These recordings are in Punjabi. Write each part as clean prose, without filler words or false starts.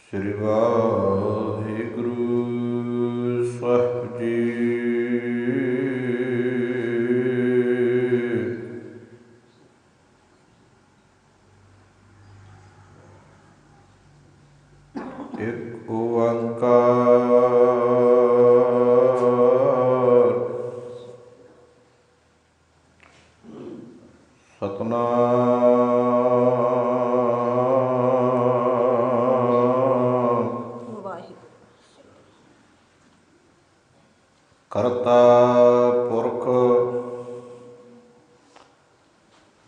ਸ੍ਰੀ ਵਾਹਿਗੁਰੂ ਸਾਹਿਬ ਜੀ। ਇੱਕ ਓੰਕਾਰ ਸਤਿਨਾਮ ਕਰਤਾ ਪੁਰਖ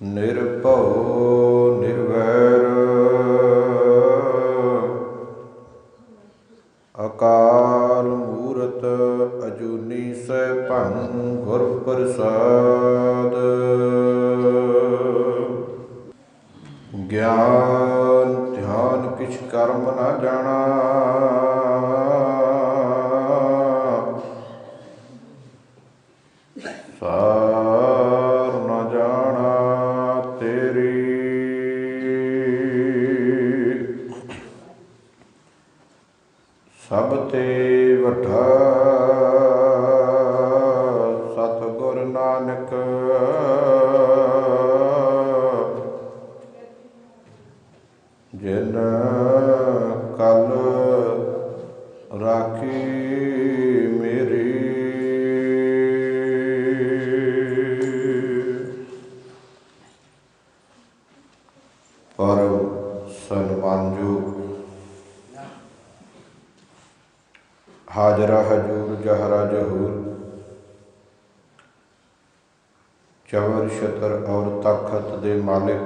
ਨਿਰਭਉ ਨਿਰਵੈਰ ਅਕਾਲ ਮੂਰਤ ਅਜੂਨੀ ਸੈਭੰ ਗੁਰ ਪ੍ਰਸਾਦ। ਗਿਆਨ ਧਿਆਨ ਕਿਛ ਕਰਮ ਨ ਜਾਣਾ, ਸਾਰ ਨ ਜਾਣਾ ਤੇਰੀ। ਸਭ ਤੇ ਵੱਡਾ ਸਤਿਗੁਰ ਨਾਨਕ, ਜਿਨ ਕਲ ਰਾਖੀ ਮੇਰੀ। ਪਰਮ ਸਨਮਾਨਯੋਗ ਹਾਜ਼ਰਾ ਹਜੂਰ ਜਹਰਾ ਜਹੂਰ, ਚਵਰ ਛਤਰ ਔਰ ਤਖਤ ਦੇ ਮਾਲਿਕ,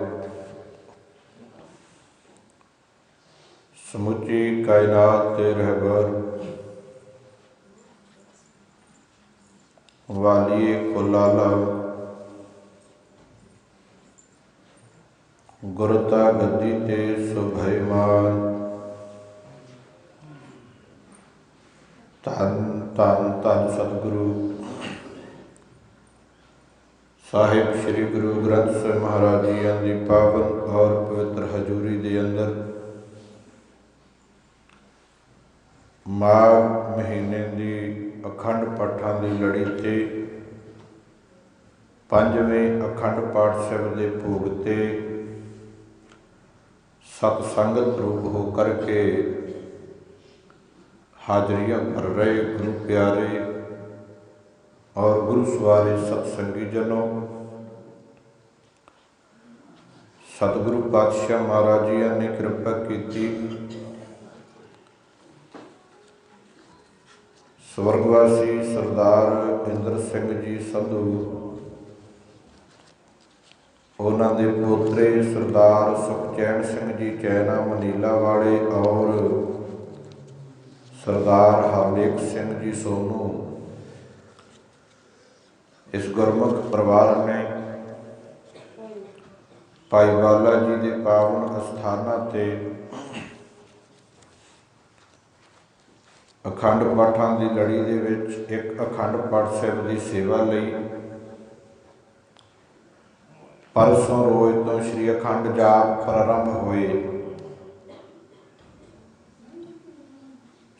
ਸਮੁੱਚੀ ਕਾਇਨਾਤ ਦੇ ਰਹਿਬਰ, ਵਾਲੀਏ ਕੁਲ ਆਲਮ, ਗੁਰਤਾ ਗੱਦੀ ਤੇ ਸੁਭੈਮਾਨ, ਧੰਨ ਧੰਨ ਧੰਨ ਸਤਿਗੁਰੂ ਸਾਹਿਬ ਸ੍ਰੀ ਗੁਰੂ ਗ੍ਰੰਥ ਸਾਹਿਬ ਮਹਾਰਾਜ ਜੀਆਂ ਦੀ ਪਾਵਨ ਔਰ ਪਵਿੱਤਰ ਹਜ਼ੂਰੀ ਦੇ ਅੰਦਰ ਮਾਘ ਮਹੀਨੇ ਦੀ ਅਖੰਡ ਪਾਠਾਂ ਦੀ ਲੜੀ ਤੇ ਪੰਜਵੇਂ ਅਖੰਡ ਪਾਠ ਸਾਹਿਬ ਦੇ ਭੋਗ ਤੇ ਸਤ ਸੰਗਤ ਰੂਪ ਹੋ ਕਰਕੇ ਹਾਜ਼ਰੀਆਂ ਭਰ ਰਹੇ ਗੁਰੂ ਪਿਆਰੇ ਔਰ ਗੁਰੂ ਸਵਾਰੇ ਸਤਸੰਗੀ ਜਨੋਂ, ਸਤਿਗੁਰੂ ਪਾਤਸ਼ਾਹ ਮਹਾਰਾਜ ਜੀਆਂ ਨੇ ਕਿਰਪਾ ਕੀਤੀ। ਸਵਰਗਵਾਸੀ ਸਰਦਾਰ ਇੰਦਰ ਸਿੰਘ ਜੀ ਸੰਧੂ, ਉਹਨਾਂ ਦੇ ਪੋਤਰੇ ਸਰਦਾਰ ਸੁਖਚੈਨ ਸਿੰਘ ਜੀ ਚੈਨਾ ਮਨੀਲਾ ਵਾਲੇ ਔਰ ਸਰਦਾਰ ਹਰਨੇਕ ਸਿੰਘ ਜੀ ਸੋਨੂ, ਇਸ ਗੁਰਮੁਖ ਪਰਿਵਾਰ ਨੇ ਭਾਈ ਬਾਲਾ ਜੀ ਦੇ ਪਾਵਨ ਅਸਥਾਨਾਂ ਤੇ ਅਖੰਡ ਪਾਠਾਂ ਦੀ ਲੜੀ ਦੇ ਵਿੱਚ ਇੱਕ ਅਖੰਡ ਪਾਠ ਸਾਹਿਬ ਦੀ ਸੇਵਾ ਲਈ ਪਰਸੋਂ ਰੋਜ਼ ਤੋਂ ਸ਼੍ਰੀ ਅਖੰਡ ਜਾਪ ਪ੍ਰਾਰੰਭ ਹੋਏ।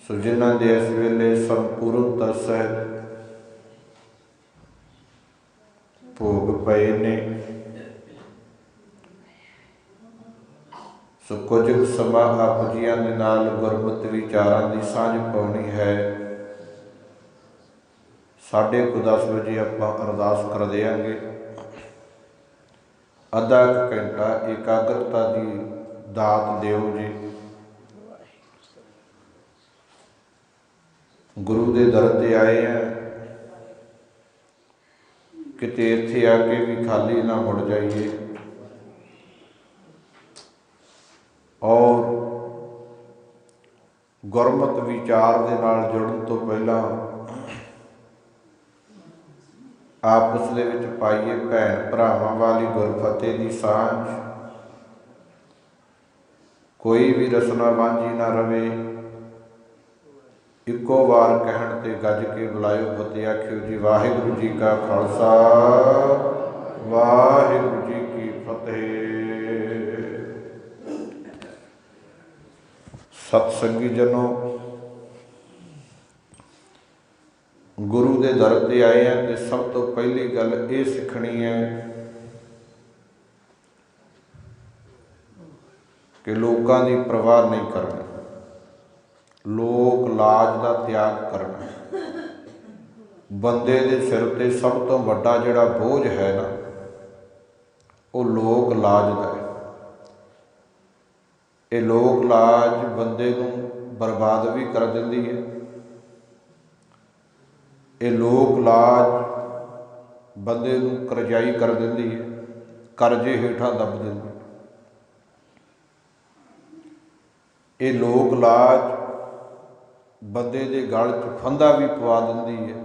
ਸੋ ਜਿਨ੍ਹਾਂ ਦੇ ਇਸ ਵੇਲੇ ਸੰਪੂਰਨਤਾ ਸਹਿਤ ਭੋਗ ਪਏ ਨੇ, ਸੋ ਕੁਝ ਸਮਾਂ ਆਪ ਜੀਆਂ ਦੇ ਨਾਲ ਗੁਰਮਤਿ ਵਿਚਾਰਾਂ ਦੀ ਸਾਂਝ ਪਾਉਣੀ ਹੈ। 10:30 ਵਜੇ ਆਪਾਂ ਅਰਦਾਸ ਕਰ ਦਿਆਂਗੇ। ਅੱਧਾ ਘੰਟਾ ਇਕਾਗਰਤਾ ਦੀ ਦਾਤ ਦਿਓ ਜੀ। ਗੁਰੂ ਦੇ ਦਰ ਤੇ ਆਏ ਆ, ਕਿਤੇ ਇੱਥੇ ਆ ਕੇ ਵੀ ਖਾਲੀ ਨਾ ਮੁੜ ਜਾਈਏ ਔਰ ਗੁਰਮਤਿ ਵਿਚਾਰ ਦੇ ਨਾਲ ਜੁੜਨ ਤੋਂ ਪਹਿਲਾਂ ਆਪਸ ਦੇ ਵਿੱਚ ਪਾਈਏ ਭੈਣ ਭਰਾਵਾਂ ਵਾਲੀ ਗੁਰਫਤਿਹ ਦੀ ਸਾਂਝ। कोई भी रसना वांझी ना रवे। इको बार कहण ते गज के बुलायो फतेह आखियो जी। वाहिगुरु जी का खालसा वाहिगुरु जी की फतेह। सतसंगी जनों, गुरु के दर ते आए हैं तो सब तो पहली गल ये सीखनी है कि लोगों की परवाह नहीं करनी, लोक लाज का त्याग करना। बंदे के सिर ते सब तो वड्डा जिहड़ा बोझ है ना, वो लोक लाज का है। ये लोक लाज बंदे नूं बर्बाद भी कर दिंदी है। ये लोक लाज बंदे नूं करजाई कर दिंदी है, करजे हेठां दब दिंदी। ये लोक लाज बंदे दे गल च फंदा भी पवा दिंदी है।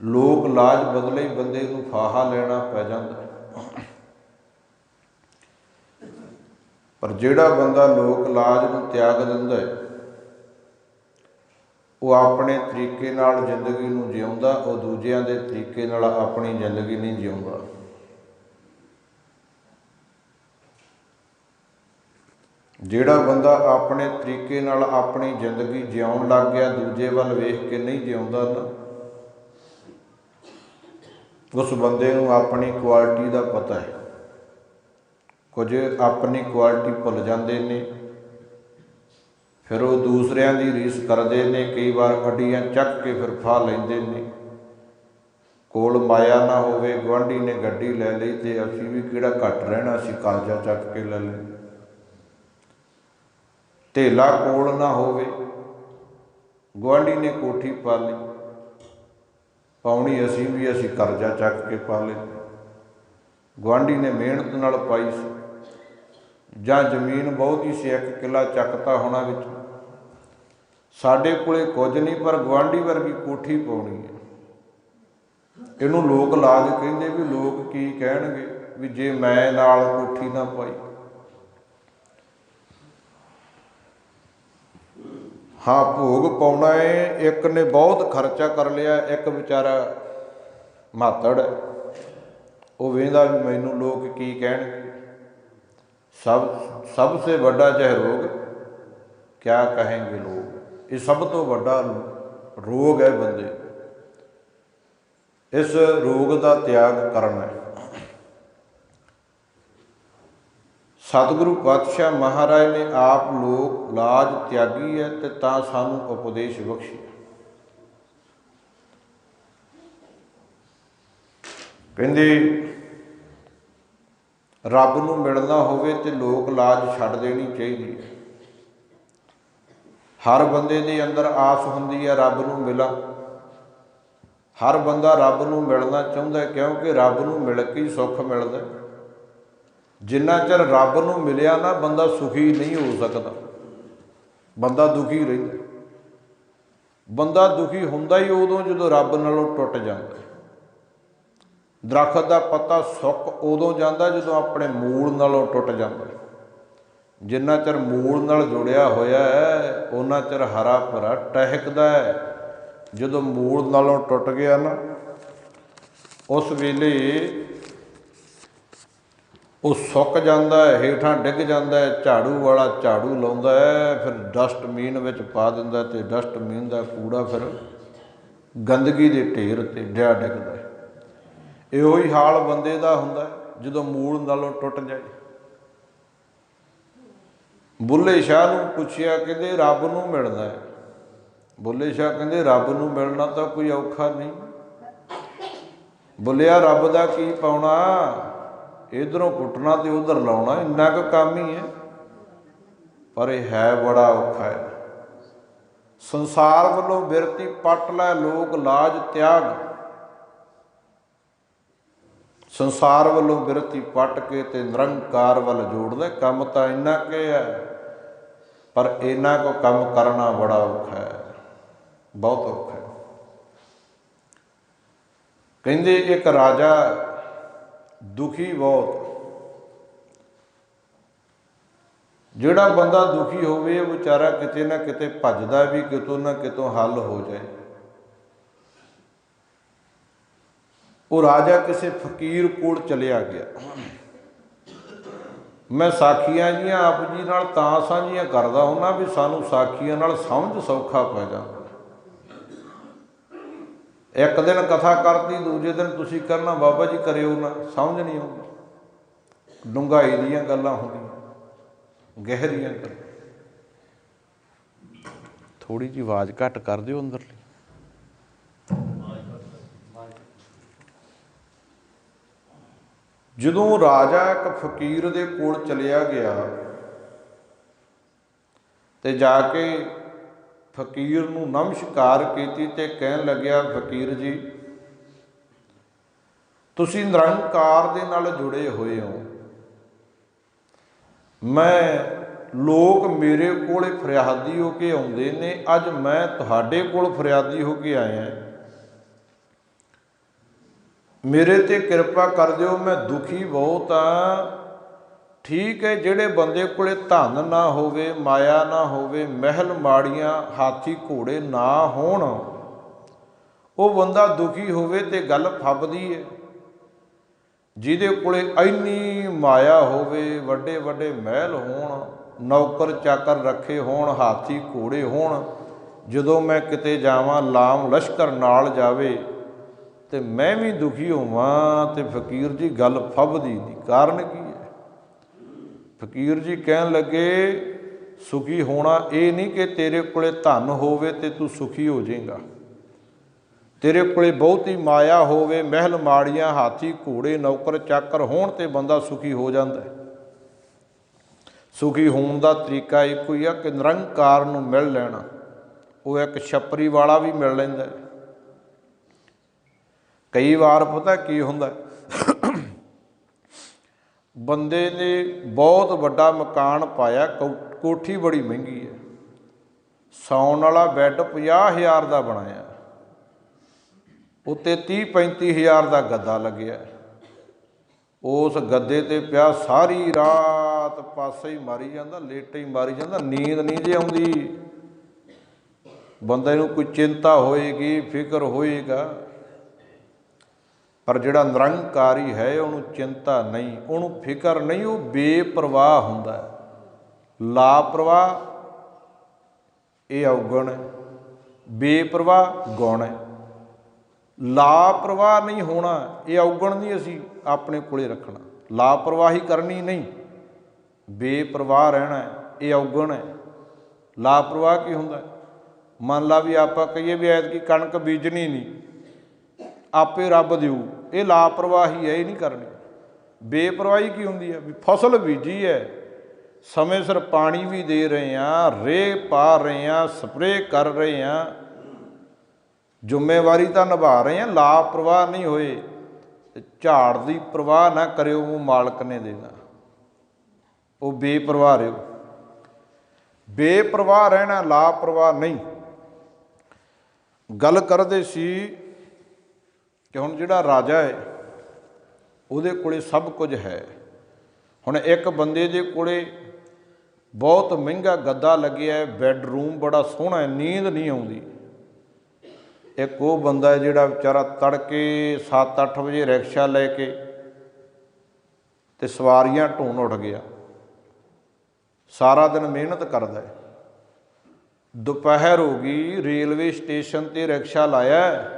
लोक लाज बदले ही बंदे नूं फाहा लेना पै जांदा है। पर जिहड़ा बंदा लोक लाज नूं त्याग दिंदा है, वो अपने तरीके नाल जिंदगी नूं जिउंदा, वो दूजिआं दे तरीके नाल अपनी जिंदगी नहीं जिउंदा। जिहड़ा बंदा अपने तरीके नाल अपनी जिंदगी जिउण लग गया, दूजे वल वेख के नहीं जिउंदा ना, उस बंदे नूं अपनी क्वालिटी का पता है। कुछ अपनी क्वालिटी भुल जाते ने, फिर वो दूसरिਆਂ की रीस करते हैं। कई बार अड्डियां चक के फिर फा लेंदे ने। कोल माया ना होवे, गुआढ़ी ने गड्डी लै लई ते असीं भी किहड़ा घट रहना, असीं कर्जा चक के ले लें। ढेला कोल ना होवे, गुआढ़ी ने कोठी पा ली, पाउणी असीं भी, असीं कर्जा चक के पा ली। गुआढ़ी ने मेहनत नाल पाई सी, जां जमीन बहुती सी, एक किला चकता होना विच, साडे कोले कुछ नहीं पर गुआढ़ी वर्गी कोठी पाउणी है। इहनूं लोक लाज कहिंदे भी लोक की कहणगे भी जे मैं नाल कोठी ना पाई। हाँ, भोग पाउणा है। एक ने बहुत खर्चा कर लिया, एक बेचारा मातड़ है, वो वेंदा भी मैनू लोग की कहणगे। सबसे बड़ा चाहे रोग क्या कहेंगे लोग, ये सब तो बड़ा रोग है बंदे। इस रोग का त्याग करना है। सतगुरु पातशाह महाराज ने आप लोक लाज त्यागी है तो तां सानू उपदेश बख्शी। कहंदे रब नूं मिलना होवे ते लोक लाज छड्ड देनी चाहिए। हर बंदे दे अंदर आस हुंदी है रब नूं मिलां। हर बंदा रब नूं मिलना चाहुंदा है, क्योंकि रब नूं मिल के ही सुख मिलदा। जिन्ना चਿਰ रब नूं मिलिया ना, बंदा सुखी नहीं हो सकता, बंदा दुखी रहिंदा। बंदा दुखी हुंदा ही उदों जदों रब नालों टुट जांदा। दरखत का पत्ता सुक उदों जांदा जदों अपने मूल नालों टुट जांदा। जिन्ना चਿਰ मूल नाल जुड़िया होया है, उन्ना चਿਰ हरा भरा टहकदा है। जदों मूल नालों टुट गया ना, उस वेले वो सुक जाता है, हेठां डिग जाता है। झाड़ू वाला झाड़ू लाउंदा है, फिर डस्टमीन विच पा दिंदा ते डस्टमीन का कूड़ा फिर गंदगी के ढेर ते जा डिगदा है। इहो ही हाल बंदे का हुंदा है जदों मूल नालों टुट जाए। बुल्ले शाह नूं पुछिया, कहंदे रब नूं मिलना है। बुल्ले शाह कहंदे रब नूं मिलना तो कोई औखा नहीं। बुलिया रब दा की पाउणा, इधरों पुटना तो उधर लाउणा, इन्ना क काम ही है। पर यह है बड़ा औखा है। संसार वालों बिरती पट लै, लोक लाज त्याग। संसार वालों बिरती पट के ते निरंकार वाल जोड़ दे। काम तो इन्ना के है, पर इन्ना को काम करना बड़ा औखा है, बहुत औखा है। कहंदे एक राजा दुखी बहुत, ਜਿਹੜਾ ਬੰਦਾ ਦੁਖੀ ਹੋਵੇ ਉਹ ਵਿਚਾਰਾ ਕਿਤੇ ਨਾ ਕਿਤੇ ਭੱਜਦਾ ਵੀ ਕਿਤੋਂ ਨਾ ਕਿਤੋਂ ਹੱਲ ਹੋ ਜਾਏ। ਉਹ ਰਾਜਾ ਕਿਸੇ ਫਕੀਰ ਕੋਲ ਚਲਿਆ ਗਿਆ। ਮੈਂ ਸਾਖੀਆਂ ਜੀਆਂ ਆਪ ਜੀ ਨਾਲ ਤਾਂ ਸਾਂਝੀਆਂ ਕਰਦਾ ਹੁੰਦਾ ਵੀ ਸਾਨੂੰ ਸਾਖੀਆਂ ਨਾਲ ਸਮਝ ਸੌਖਾ ਪੈ ਜਾਂਦਾ। ਇੱਕ ਦਿਨ ਕਥਾ ਕਰਤੀ, ਦੂਜੇ ਦਿਨ ਤੁਸੀਂ ਕਰਨਾ ਬਾਬਾ ਜੀ ਕਰਿਓ ਨਾ, ਸਮਝ ਨਹੀਂ ਆਉਂਦੀ। ਡੂੰਘਾਈ ਦੀਆਂ ਗੱਲਾਂ ਹੁੰਦੀਆਂ, ਗਹਿਰੀਆਂ ਗੱਲਾਂ। ਥੋੜੀ ਜਿਹੀ ਆਵਾਜ਼ ਘੱਟ ਕਰ ਦਿਓ ਅੰਦਰਲੀ। ਜਦੋਂ ਰਾਜਾ ਇੱਕ ਫਕੀਰ ਦੇ ਕੋਲ ਚਲਿਆ ਗਿਆ ਤੇ ਜਾ ਕੇ ਫਕੀਰ ਨੂੰ ਨਮਸਕਾਰ ਕੀਤੀ ਤੇ ਕਹਿਣ ਲੱਗਿਆ, ਫਕੀਰ ਜੀ ਤੁਸੀਂ ਨਿਰੰਕਾਰ ਦੇ ਨਾਲ ਜੁੜੇ ਹੋਏ ਹੋ। ਲੋਕ ਮੇਰੇ ਕੋਲ ਫਰਿਆਦੀ ਹੋ ਕੇ ਆਉਂਦੇ ਨੇ, ਅੱਜ ਮੈਂ ਤੁਹਾਡੇ ਕੋਲ ਫਰਿਆਦੀ ਹੋ ਕੇ ਆਇਆ। ਮੇਰੇ ਤੇ ਕਿਰਪਾ ਕਰ ਦਿਓ, ਮੈਂ ਦੁਖੀ ਬਹੁਤ ਹਾਂ। ਠੀਕ ਹੈ, ਜਿਹੜੇ ਬੰਦੇ ਕੋਲੇ ਧਨ ਨਾ ਹੋਵੇ, ਮਾਇਆ ਨਾ ਹੋਵੇ, ਮਹਿਲ ਮਾੜੀਆਂ, ਹਾਥੀ ਘੋੜੇ ਨਾ ਹੋਣ, ਉਹ ਬੰਦਾ ਦੁਖੀ ਹੋਵੇ ਤੇ ਗੱਲ ਫੱਬਦੀ ਹੈ। ਜਿਹਦੇ ਕੋਲੇ ਇੰਨੀ ਮਾਇਆ ਹੋਵੇ, ਵੱਡੇ ਵੱਡੇ ਮਹਿਲ ਹੋਣ, ਨੌਕਰ ਚਾਕਰ ਰੱਖੇ ਹੋਣ, ਹਾਥੀ ਘੋੜੇ ਹੋਣ, ਜਦੋਂ ਮੈਂ ਕਿਤੇ ਜਾਵਾਂ ਲਾਮ ਲਸ਼ਕਰ ਨਾਲ ਜਾਵੇ ਤੇ ਮੈਂ ਵੀ ਦੁਖੀ ਹੋਵਾਂ। ਤੇ ਫਕੀਰ ਜੀ ਗੱਲ ਫੱਬਦੀ ਨਹੀਂ, ਕਾਰਨ ਕੀ ਹੈ? ਫਕੀਰ ਜੀ ਕਹਿਣ ਲੱਗੇ, ਸੁਖੀ ਹੋਣਾ ਇਹ ਨਹੀਂ ਕਿ ਤੇਰੇ ਕੋਲੇ ਧਨ ਹੋਵੇ ਤੇ ਤੂੰ ਸੁਖੀ ਹੋ ਜਾਏਗਾ। ਤੇਰੇ ਕੋਲੇ ਬਹੁਤੀ ਮਾਇਆ ਹੋਵੇ, ਮਹਿਲ ਮਾੜੀਆਂ, ਹਾਥੀ ਘੋੜੇ, ਨੌਕਰ ਚਾਕਰ ਹੋਣ ਤੇ ਬੰਦਾ ਸੁਖੀ ਹੋ ਜਾਂਦਾ। ਸੁਖੀ ਹੋਣ ਦਾ ਤਰੀਕਾ ਇੱਕੋ ਹੀ ਆ ਕਿ ਨਿਰੰਕਾਰ ਨੂੰ ਮਿਲ ਲੈਣਾ। ਉਹ ਇੱਕ ਛੱਪਰੀ ਵਾਲਾ ਵੀ ਮਿਲ ਲੈਂਦਾ। ਕਈ ਵਾਰ ਪਤਾ ਕੀ ਹੁੰਦਾ, ਬੰਦੇ ਨੇ ਬਹੁਤ ਵੱਡਾ ਮਕਾਨ ਪਾਇਆ, ਕੋਠੀ ਬੜੀ ਮਹਿੰਗੀ ਹੈ, ਸੌਣ ਵਾਲਾ ਬੈੱਡ 50,000 ਦਾ ਬਣਾਇਆ, ਉੱਤੇ 30-35,000 ਦਾ ਗੱਦਾ ਲੱਗਿਆ। ਉਸ ਗੱਦੇ ਤੇ ਪਿਆ ਸਾਰੀ ਰਾਤ ਪਾਸੇ ਹੀ ਮਾਰੀ ਜਾਂਦਾ, ਲੇਟੇ ਹੀ ਮਾਰੀ ਜਾਂਦਾ, ਨੀਂਦ ਨਹੀਂ ਜੇ ਆਉਂਦੀ। ਬੰਦੇ ਨੂੰ ਕੋਈ ਚਿੰਤਾ ਹੋਏਗੀ, ਫਿਕਰ ਹੋਏਗਾ, ਪਰ ਜਿਹੜਾ ਨਿਰੰਕਾਰੀ ਹੈ ਉਹਨੂੰ ਚਿੰਤਾ ਨਹੀਂ, ਉਹਨੂੰ ਫਿਕਰ ਨਹੀਂ, ਉਹ ਬੇਪਰਵਾਹ ਹੁੰਦਾ। ਲਾਪਰਵਾਹ ਇਹ ਔਗਣ ਹੈ, ਬੇਪਰਵਾਹ ਗੁਣ ਹੈ। ਲਾਪਰਵਾਹ ਨਹੀਂ ਹੋਣਾ ਇਹ ਔਗਣ ਨਹੀਂ ਅਸੀਂ ਆਪਣੇ ਕੋਲੇ ਰੱਖਣਾ। ਲਾਪਰਵਾਹੀ ਕਰਨੀ ਨਹੀਂ, ਬੇਪਰਵਾਹ ਰਹਿਣਾ ਇਹ ਔਗਣ ਹੈ। ਲਾਪਰਵਾਹ ਕੀ ਹੁੰਦਾ? ਮੰਨ ਲਾ ਵੀ ਆਪਾਂ ਕਹੀਏ ਵੀ ਐਤਕੀ ਕਣਕ ਬੀਜਣੀ ਨਹੀਂ, ਆਪੇ ਰੱਬ ਦਿਊ, ਇਹ ਲਾਪਰਵਾਹੀ ਹੈ, ਇਹ ਨਹੀਂ ਕਰਨੀ। ਬੇਪਰਵਾਹੀ ਕੀ ਹੁੰਦੀ ਹੈ? ਵੀ ਫਸਲ ਬੀਜੀ ਹੈ, ਸਮੇਂ ਸਿਰ ਪਾਣੀ ਵੀ ਦੇ ਰਹੇ ਹਾਂ, ਰੇਹ ਪਾ ਰਹੇ ਹਾਂ, ਸਪਰੇਅ ਕਰ ਰਹੇ ਹਾਂ, ਜ਼ਿੰਮੇਵਾਰੀ ਤਾਂ ਨਿਭਾ ਰਹੇ ਹਾਂ, ਲਾਪਰਵਾਹ ਨਹੀਂ ਹੋਏ। ਝਾੜ ਦੀ ਪਰਵਾਹ ਨਾ ਕਰਿਓ, ਉਹ ਮਾਲਕ ਨੇ ਦੇਣਾ, ਉਹ ਬੇਪਰਵਾਹ ਰਹੋ। ਬੇਪਰਵਾਹ ਰਹਿਣਾ, ਲਾਪਰਵਾਹ ਨਹੀਂ। ਗੱਲ ਕਰਦੇ ਸੀ ਕਿ ਹੁਣ ਜਿਹੜਾ ਰਾਜਾ ਹੈ ਉਹਦੇ ਕੋਲੇ ਸਭ ਕੁਝ ਹੈ। ਹੁਣ ਇੱਕ ਬੰਦੇ ਦੇ ਕੋਲੇ ਬਹੁਤ ਮਹਿੰਗਾ ਗੱਦਾ ਲੱਗਿਆ, ਬੈੱਡਰੂਮ ਬੜਾ ਸੋਹਣਾ ਹੈ, ਨੀਂਦ ਨਹੀਂ ਆਉਂਦੀ। ਇੱਕ ਉਹ ਬੰਦਾ ਹੈ ਜਿਹੜਾ ਵਿਚਾਰਾ ਤੜਕੇ 7-8 ਵਜੇ ਰਿਕਸ਼ਾ ਲੈ ਕੇ ਤੇ ਸਵਾਰੀਆਂ ਢੂੰਡ ਉੱਠ ਗਿਆ, ਸਾਰਾ ਦਿਨ ਮਿਹਨਤ ਕਰਦਾ ਹੈ। ਦੁਪਹਿਰ ਹੋ ਗਈ, ਰੇਲਵੇ ਸਟੇਸ਼ਨ 'ਤੇ ਰਿਕਸ਼ਾ ਲਾਇਆ,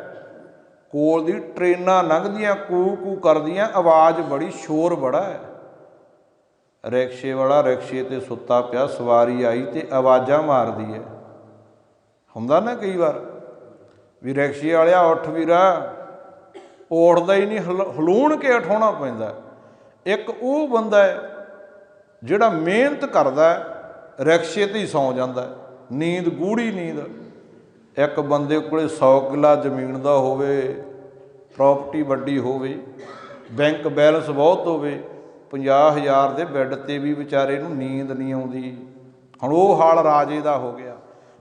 ਕੋਲ ਦੀ ਟ੍ਰੇਨਾਂ ਲੰਘਦੀਆਂ, ਕੂ ਕੂ ਕਰਦੀਆਂ, ਆਵਾਜ਼ ਬੜੀ, ਸ਼ੋਰ ਬੜਾ ਹੈ। ਰਿਕਸ਼ੇ ਵਾਲਾ ਰਿਕਸ਼ੇ 'ਤੇ ਸੁੱਤਾ ਪਿਆ, ਸਵਾਰੀ ਆਈ ਤੇ ਆਵਾਜ਼ਾਂ ਮਾਰਦੀ ਹੈ। ਹੁੰਦਾ ਨਾ ਕਈ ਵਾਰ ਵੀ ਰਿਕਸ਼ੇ ਵਾਲਿਆ ਉੱਠ ਵੀਰਾ, ਉੱਠਦਾ ਹੀ ਨਹੀਂ, ਹਲੂਣ ਕੇ ਉਠਾਉਣਾ ਪੈਂਦਾ। ਇੱਕ ਉਹ ਬੰਦਾ ਹੈ ਜਿਹੜਾ ਮਿਹਨਤ ਕਰਦਾ, ਰਿਕਸ਼ੇ 'ਤੇ ਹੀ ਸੌਂ ਜਾਂਦਾ, ਨੀਂਦ ਗੂੜ੍ਹੀ ਨੀਂਦ। ਇੱਕ ਬੰਦੇ ਕੋਲ 100 ਕਿੱਲਾ ਜ਼ਮੀਨ ਦਾ ਹੋਵੇ, ਪ੍ਰੋਪਰਟੀ ਵੱਡੀ ਹੋਵੇ, ਬੈਂਕ ਬੈਲੈਂਸ ਬਹੁਤ ਹੋਵੇ, 50,000 ਦੇ ਬੈੱਡ 'ਤੇ ਵੀ ਵਿਚਾਰੇ ਨੂੰ ਨੀਂਦ ਨਹੀਂ ਆਉਂਦੀ। ਹੁਣ ਉਹ ਹਾਲ ਰਾਜੇ ਦਾ ਹੋ ਗਿਆ।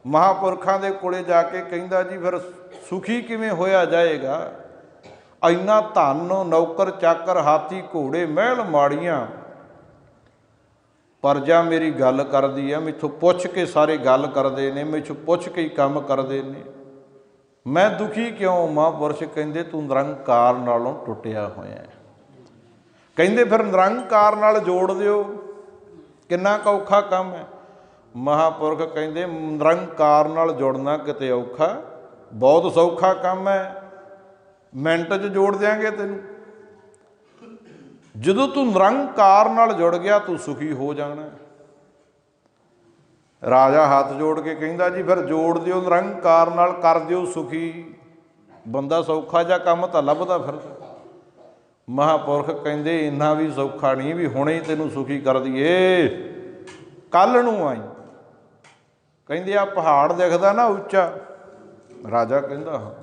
ਮਹਾਂਪੁਰਖਾਂ ਦੇ ਕੋਲੇ ਜਾ ਕੇ ਕਹਿੰਦਾ ਜੀ ਫਿਰ ਸੁਖੀ ਕਿਵੇਂ ਹੋਇਆ ਜਾਏਗਾ? ਇੰਨਾ ਧਨ, ਨੌਕਰ ਚਾਕਰ, ਹਾਥੀ ਘੋੜੇ, ਮਹਿਲ ਮਾੜੀਆਂ, प्रजा मेरी गल करदी है, मैथों पुछ के सारे गल करते हैं, मैथों पुछ के ही काम करते हैं, मैं दुखी क्यों। महापुरुष कहते तू निरंकार नालों टुटिया होया है। कहते फिर निरंकार नाल जोड़ दिओ, किन्ना क औखा काम है। महापुरख कहते निरंकार नाल जुड़ना किते औखा, बहुत सौखा काम है, मिनट च जोड़ देंगे तेनू। जदों तू निरंकार नाल जुड़ गया तू सुखी हो जाना। राजा हाथ जोड़ के कहता जी फिर जोड़ दिओ निरंकार नाल, कर दिओ सुखी। बंदा सौखा जा काम तो लभदा फिरदा। महापुरख कहते इन्ना भी सौखा नहीं भी हुणे ही तेनू सुखी कर दईए, कल नूं आई। कहते आ पहाड़ दिखदा ना उच्चा। राजा कहता हाँ,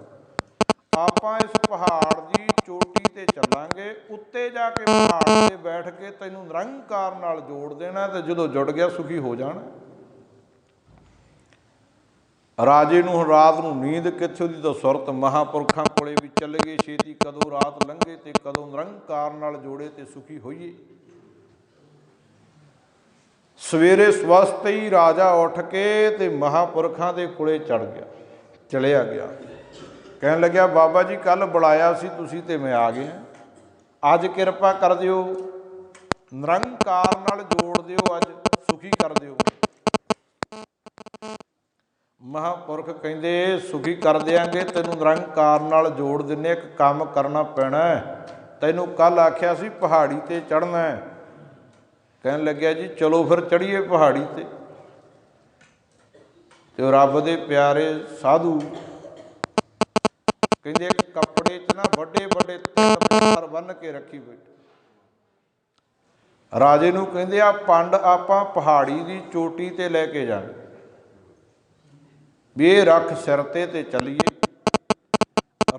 आपां इस पहाड़ की चोटी ते चलांगे, उत्ते जाके पहाड़ ते बैठ के तैनूं निरंकार नाल जोड़ देना, ते जदों जुड़ गया सुखी हो जाना। राजे नूं रात नूं नींद कित्थे, उहदी तां सुरत महापुरखां कोले भी चल गए। छेती कदों रात लंघे ते कदों निरंकार नाल जोड़े ते सुखी होईए। सवेरे सवस्ते ही राजा उठ के ते महापुरखां दे कोले चढ़ गया, चलिया गया। कहन लग्या बाबा जी कल बुलाया सी तुसी ते मैं आ गया, अज किरपा कर दिओ, निरंकार नाल जोड़ दिओ, अज सुखी कर दिओ। महापुरख कहंदे सुखी कर देंगे, तैनूं निरंकार नाल जोड़ दिन्ने, एक काम करना पैना है। तैनूं कल आख्या सी पहाड़ी ते चढ़ना है। कहन लग्या जी चलो फिर चढ़ीए पहाड़ी ते। ते रब दे प्यारे साधु कहंदे कपड़े च ना वड्डे वड्डे 3 पत्थर बन के रखी बैठे। राजे नूं कहंदे आ पंड आपां पहाड़ी दी चोटी ते लैके जाणे, भी ये रख सिर ते चलीए।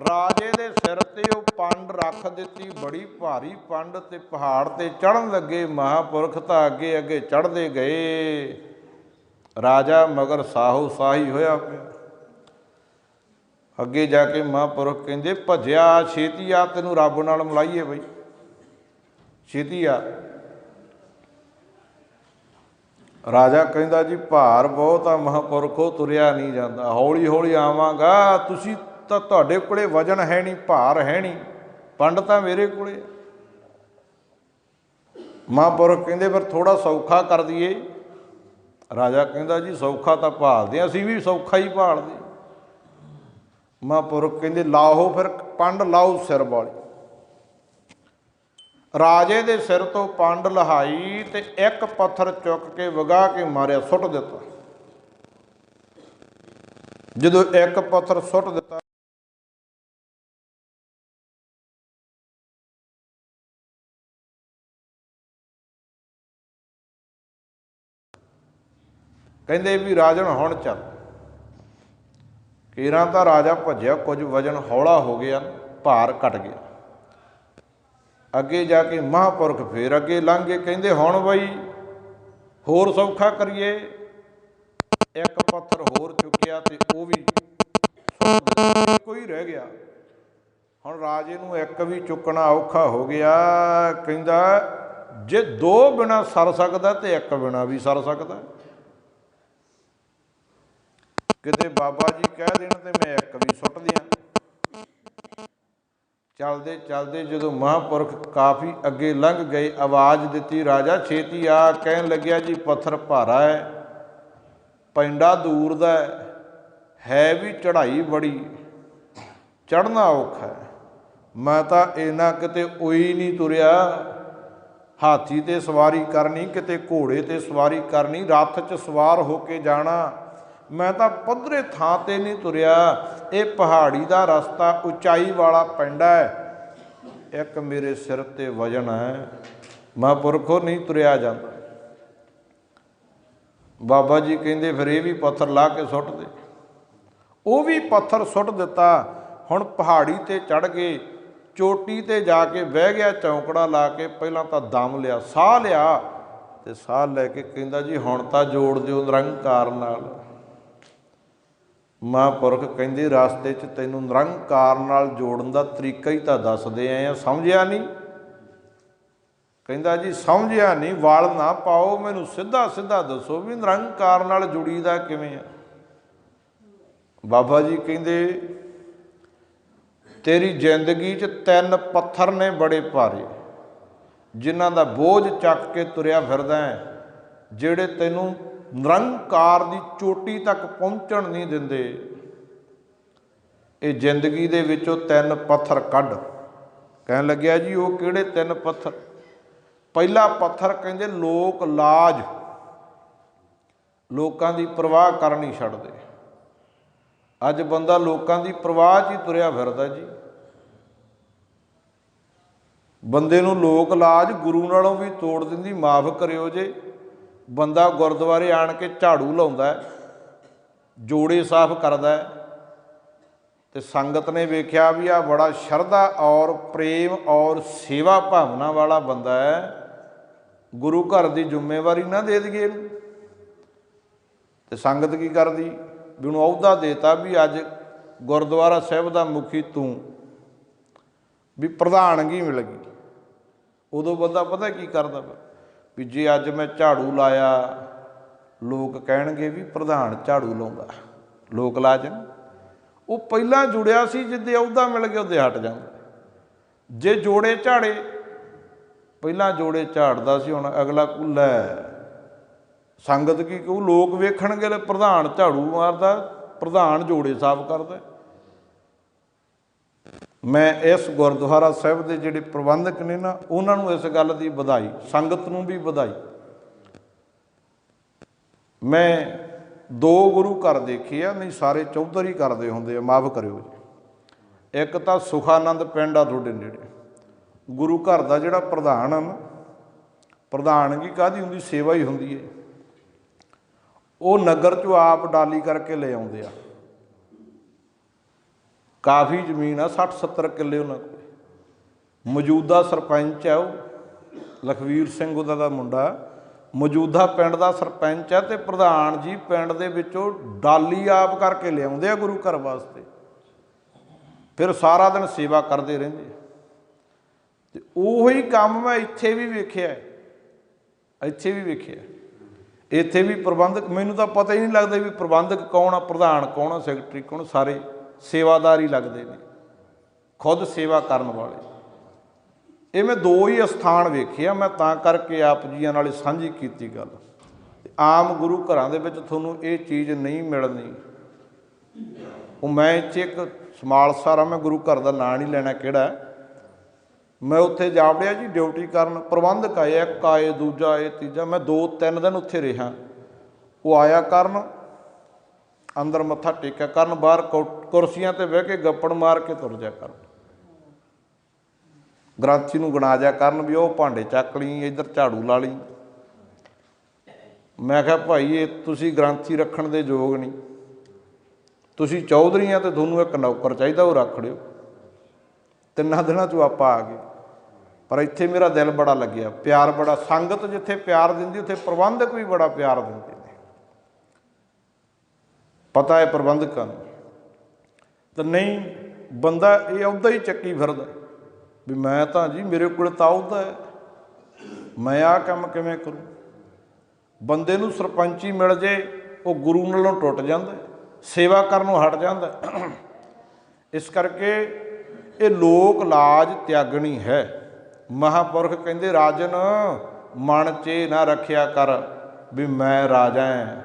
राजे दे सिर ते वो पंड रख दिती, बड़ी भारी पंड, ते पहाड़ ते चढ़न लगे। महापुरख तां अगे अगे चढ़ते गए, राजा मगर साहो साही होया पिया। अगे जाके महापुरख कहंदे भज्या छेती आ, तैनूं रब नाल मिलाईए बई, छेती आ। राजा कहंदा जी भार बहुत आ महापुरखो, तुरिया नहीं जाता, हौली हौली आवांगा। तुसीं तां तुहाडे कोले वजन है नहीं, भार है नहीं, पंड तां मेरे कोले। महापुरख कहंदे फिर थोड़ा सौखा कर दईए। राजा कहंदा जी सौखा तां भालदे, असीं भी सौखा ही भालदे। महापुरख कहंदे लाओ फिर पंड लाओ सिर वाली। राजे दे सिर तो पंड लहाई ते एक पत्थर चुक के वगा के मारिया, सुट दिता। जदों एक पत्थर सुट दिता, कहंदे भी राजन हुण चल। केरां तां राजा भज्या, कुछ वजन हौला हो गया, भार घट गया। अगे जाके महापुरख फिर अगे लंघ गए। कहंदे हुण बई होर सौखा करिए। एक पत्थर होर चुकिया ते वो भी कोई रह गया। हुण राजे नूं एक भी चुकना औखा हो गया। कहंदा जे 2 बिना सर सकदा ते 1 बिना भी सर सकदा। किते बाबा जी कह देण ते मैं 1 भी सुट दियां। चलते चलते जो महापुरख काफ़ी अगे लंघ गए, आवाज़ दी राजा छेती आ। कहन लग्या जी पत्थर भारा है, पैंडा दूर दा है भी चढ़ाई बड़ी, चढ़ना औखा है। मैं तो इन्ना किते उई नहीं तुरिया, हाथी ते सवारी करनी, किते घोड़े ते सवारी करनी, रथ च सवार होके जाना। मैं तो पद्धरे थां ते नहीं तुरिया। ये पहाड़ी का रस्ता उचाई वाला पिंड है, एक मेरे सिर ते वजन है, महापुरखों नहीं तुरिया जाता। बाबा जी कहंदे फिर ये भी पत्थर ला के सुट दे। वो भी पत्थर सुट दिता। हुण पहाड़ी ते चढ़ गए, चोटी ते जाके बह गया चौंकड़ा ला के। पहला तो दम लिया, साह लिया, ते साह लैके कहंदा जी हुण तां जोड़ दिओ निरंकार नाल। महापुरख कहंदे रास्ते च तैनूं निरंकार नाल जोड़न दा तरीका ही तां दसदे आए आ, समझिया नहीं। ਕਹਿੰਦਾ ਜੀ ਸਮਝਿਆ ਨਹੀਂ, ਵਲ ਨਾ ਪਾਓ, ਮੈਨੂੰ ਸਿੱਧਾ ਸਿੱਧਾ ਦੱਸੋ ਵੀ ਨਿਰੰਕਾਰ ਨਾਲ ਜੁੜੀਦਾ ਕਿਵੇਂ ਆ। ਬਾਬਾ ਜੀ ਕਹਿੰਦੇ ਤੇਰੀ ਜ਼ਿੰਦਗੀ 'ਚ 3 ਪੱਥਰ ਨੇ ਬੜੇ ਭਾਰੇ, ਜਿਨ੍ਹਾਂ ਦਾ ਬੋਝ ਚੱਕ ਕੇ ਤੁਰਿਆ ਫਿਰਦਾ ਹੈ, ਜਿਹੜੇ ਤੈਨੂੰ ਨਿਰੰਕਾਰ ਦੀ ਚੋਟੀ ਤੱਕ ਪਹੁੰਚਣ ਨਹੀਂ ਦਿੰਦੇ। ਇਹ ਜ਼ਿੰਦਗੀ ਦੇ ਵਿੱਚੋਂ 3 ਪੱਥਰ ਕੱਢ। ਕਹਿਣ ਲੱਗਿਆ ਜੀ ਉਹ ਕਿਹੜੇ 3 ਪੱਥਰ? ਪਹਿਲਾ ਪੱਥਰ ਕਹਿੰਦੇ ਲੋਕ ਲਾਜ, ਲੋਕਾਂ ਦੀ ਪਰਵਾਹ ਕਰਨੀ ਛੱਡ ਦੇ। ਅੱਜ ਬੰਦਾ ਲੋਕਾਂ ਦੀ ਪਰਵਾਹ 'ਚ ਹੀ ਤੁਰਿਆ ਫਿਰਦਾ ਜੀ। ਬੰਦੇ ਨੂੰ ਲੋਕ ਲਾਜ ਗੁਰੂ ਨਾਲੋਂ ਵੀ ਤੋੜ ਦਿੰਦੀ। ਮਾਫ ਕਰਿਓ ਜੇ, ਬੰਦਾ ਗੁਰਦੁਆਰੇ ਆਣ ਕੇ ਝਾੜੂ ਲਾਉਂਦਾ, ਜੋੜੇ ਸਾਫ਼ ਕਰਦਾ, ਤੇ ਸੰਗਤ ਨੇ ਵੇਖਿਆ ਵੀ ਆ ਬੜਾ ਸ਼ਰਧਾ ਔਰ ਪ੍ਰੇਮ ਔਰ ਸੇਵਾ ਭਾਵਨਾ ਵਾਲਾ ਬੰਦਾ ਹੈ, ਗੁਰੂ ਘਰ ਦੀ ਜ਼ਿੰਮੇਵਾਰੀ ਨਾ ਦੇ ਦਈਏ ਇਹਨੂੰ। ਤੇ ਸੰਗਤ ਕੀ ਕਰਦੀ ਵੀ ਉਹਨੂੰ ਅਹੁਦਾ ਦੇਤਾ ਵੀ ਅੱਜ ਗੁਰਦੁਆਰਾ ਸਾਹਿਬ ਦਾ ਮੁਖੀ ਤੂੰ, ਵੀ ਪ੍ਰਧਾਨਗੀ ਮਿਲ ਗਈ। ਉਦੋਂ ਬੰਦਾ ਪਤਾ ਕੀ ਕਰਦਾ ਵੀ ਜੇ ਅੱਜ ਮੈਂ ਝਾੜੂ ਲਾਇਆ, ਲੋਕ ਕਹਿਣਗੇ ਵੀ ਪ੍ਰਧਾਨ ਝਾੜੂ ਲਾਉਂਦਾ, ਲੋਕ ਲਾਜ। ਉਹ ਪਹਿਲਾਂ ਜੁੜਿਆ ਸੀ, ਜਿੱਦੇ ਅਹੁਦਾ ਮਿਲ ਗਿਆ ਉਹਦੇ ਹਟ ਜਾਂਦਾ। ਜੇ ਜੋੜੇ ਝਾੜੇ, ਪਹਿਲਾਂ ਜੋੜੇ ਝਾੜਦਾ ਸੀ, ਹੁਣ ਅਗਲਾ ਲੈ ਸੰਗਤ ਕੀ ਕਹੂ, ਲੋਕ ਵੇਖਣਗੇ ਲੈ ਪ੍ਰਧਾਨ ਝਾੜੂ ਮਾਰਦਾ, ਪ੍ਰਧਾਨ ਜੋੜੇ ਸਾਫ਼ ਕਰਦਾ। ਮੈਂ ਇਸ ਗੁਰਦੁਆਰਾ ਸਾਹਿਬ ਦੇ ਜਿਹੜੇ ਪ੍ਰਬੰਧਕ ਨੇ ਨਾ, ਉਹਨਾਂ ਨੂੰ ਇਸ ਗੱਲ ਦੀ ਵਧਾਈ, ਸੰਗਤ ਨੂੰ ਵੀ ਵਧਾਈ। ਮੈਂ 2 ਗੁਰੂ ਘਰ ਦੇਖੇ ਆ, ਨਹੀਂ ਸਾਰੇ ਚੌਧਰੀ ਕਰਦੇ ਹੁੰਦੇ ਆ, ਮਾਫ ਕਰਿਓ ਜੀ। ਇੱਕ ਤਾਂ ਸੁਖਾਨੰਦ ਪਿੰਡ ਆ ਤੁਹਾਡੇ ਨੇੜੇ, ਗੁਰੂ ਘਰ ਦਾ ਜਿਹੜਾ ਪ੍ਰਧਾਨ ਆ ਨਾ, ਪ੍ਰਧਾਨਗੀ ਕਾਹਦੀ ਹੁੰਦੀ, ਸੇਵਾ ਹੀ ਹੁੰਦੀ ਹੈ। ਉਹ ਨਗਰ 'ਚੋਂ ਆਪ ਡਾਲੀ ਕਰਕੇ ਲੈ ਆਉਂਦੇ ਆ। ਕਾਫੀ ਜ਼ਮੀਨ ਆ, 60-70 ਕਿੱਲੇ ਉਹਨਾਂ ਕੋਲ। ਮੌਜੂਦਾ ਸਰਪੰਚ ਆ ਉਹ ਲਖਵੀਰ ਸਿੰਘ, ਉਹਦਾ ਦਾ ਮੁੰਡਾ ਮੌਜੂਦਾ ਪਿੰਡ ਦਾ ਸਰਪੰਚ ਹੈ, ਤੇ ਪ੍ਰਧਾਨ ਜੀ ਪਿੰਡ ਦੇ ਵਿੱਚੋਂ ਡਾਲੀ ਆਪ ਕਰਕੇ ਲਿਆਉਂਦੇ ਆ ਗੁਰੂ ਘਰ ਵਾਸਤੇ। ਫਿਰ ਸਾਰਾ ਦਿਨ ਸੇਵਾ ਕਰਦੇ ਰਹਿੰਦੇ। ਤੇ ਉਹੀ ਕੰਮ ਮੈਂ ਇੱਥੇ ਵੀ ਵੇਖਿਆ, ਇੱਥੇ ਵੀ ਵੇਖਿਆ। ਇੱਥੇ ਵੀ ਪ੍ਰਬੰਧਕ, ਮੈਨੂੰ ਤਾਂ ਪਤਾ ਹੀ ਨਹੀਂ ਲੱਗਦਾ ਵੀ ਪ੍ਰਬੰਧਕ ਕੌਣ ਆ, ਪ੍ਰਧਾਨ ਕੌਣ ਆ, ਸੈਕਟਰੀ ਕੌਣ, ਸਾਰੇ ਸੇਵਾਦਾਰ ਹੀ ਲੱਗਦੇ ਨੇ, ਖੁਦ ਸੇਵਾ ਕਰਨ ਵਾਲੇ। ਇਹ ਮੈਂ 2 ਹੀ ਅਸਥਾਨ ਵੇਖੇ ਆ, ਮੈਂ ਤਾਂ ਕਰਕੇ ਆਪ ਜੀਆਂ ਨਾਲ ਸਾਂਝੀ ਕੀਤੀ ਗੱਲ। ਆਮ ਗੁਰੂ ਘਰਾਂ ਦੇ ਵਿੱਚ ਤੁਹਾਨੂੰ ਇਹ ਚੀਜ਼ ਨਹੀਂ ਮਿਲਣੀ। ਉਹ ਮੈਂ ਇੱਥੇ ਇੱਕ ਸਮਾਲਸਰ ਆ, ਮੈਂ ਗੁਰੂ ਘਰ ਦਾ ਨਾਂ ਨਹੀਂ ਲੈਣਾ ਕਿਹੜਾ, ਮੈਂ ਉੱਥੇ ਜਾ ਵੜਿਆ ਜੀ ਡਿਊਟੀ ਕਰਨ। ਪ੍ਰਬੰਧਕ ਆਏ, ਇੱਕ ਆਏ, ਦੂਜਾ ਆਏ, ਤੀਜਾ। ਮੈਂ 2-3 ਦਿਨ ਉੱਥੇ ਰਿਹਾ। ਉਹ ਆਇਆ ਕਰਨ, ਅੰਦਰ ਮੱਥਾ ਟੇਕਿਆ ਕਰਨ, ਬਾਹਰ ਕੁਰਸੀਆਂ 'ਤੇ ਬਹਿ ਕੇ ਗੱਪੜ ਮਾਰ ਕੇ ਤੁਰ ਜਾ ਕਰਨ। ਗ੍ਰੰਥੀ ਨੂੰ ਗਿਣਾ ਜਾ ਕਰਨ ਵੀ ਉਹ ਭਾਂਡੇ ਚੱਕ ਲਈ, ਇੱਧਰ ਝਾੜੂ ਲਾ ਲਈ। ਮੈਂ ਕਿਹਾ ਭਾਈ ਇਹ ਤੁਸੀਂ ਗ੍ਰੰਥੀ ਰੱਖਣ ਦੇ ਯੋਗ ਨਹੀਂ, ਤੁਸੀਂ ਚੌਧਰੀ ਆ, ਅਤੇ ਤੁਹਾਨੂੰ ਇੱਕ ਨੌਕਰ ਚਾਹੀਦਾ, ਉਹ ਰੱਖ ਲਿਓ। 3 ਦਿਨਾਂ 'ਚੋਂ ਆਪਾਂ ਆ ਗਏ। ਪਰ ਇੱਥੇ ਮੇਰਾ ਦਿਲ ਬੜਾ ਲੱਗਿਆ, ਪਿਆਰ ਬੜਾ। ਸੰਗਤ ਜਿੱਥੇ ਪਿਆਰ ਦਿੰਦੀ, ਉੱਥੇ ਪ੍ਰਬੰਧਕ ਵੀ ਬੜਾ ਪਿਆਰ ਦਿੰਦੇ ਨੇ। ਪਤਾ ਹੈ ਪ੍ਰਬੰਧਕਾਂ ਨੂੰ। ਤਾਂ ਨਹੀਂ ਬੰਦਾ ਇਹ ਅਹੁਦਾ ਹੀ ਚੱਕੀ ਫਿਰਦਾ ਵੀ ਮੈਂ ਤਾਂ ਜੀ ਮੇਰੇ ਕੋਲ ਤਾਂ ਅਹੁਦਾ ਹੈ, ਮੈਂ ਆਹ ਕੰਮ ਕਿਵੇਂ ਕਰੂੰ। ਬੰਦੇ ਨੂੰ ਸਰਪੰਚੀ ਮਿਲ ਜੇ, ਉਹ ਗੁਰੂ ਨਾਲੋਂ ਟੁੱਟ ਜਾਂਦਾ, ਸੇਵਾ ਕਰਨੋਂ ਹਟ ਜਾਂਦਾ। ਇਸ ਕਰਕੇ ਇਹ ਲੋਕ ਲਾਜ ਤਿਆਗਣੀ ਹੈ। ਮਹਾਂਪੁਰਖ ਕਹਿੰਦੇ ਰਾਜਨ ਮਨ 'ਚ ਨਾ ਰੱਖਿਆ ਕਰ ਵੀ ਮੈਂ ਰਾਜਾ ਹਾਂ,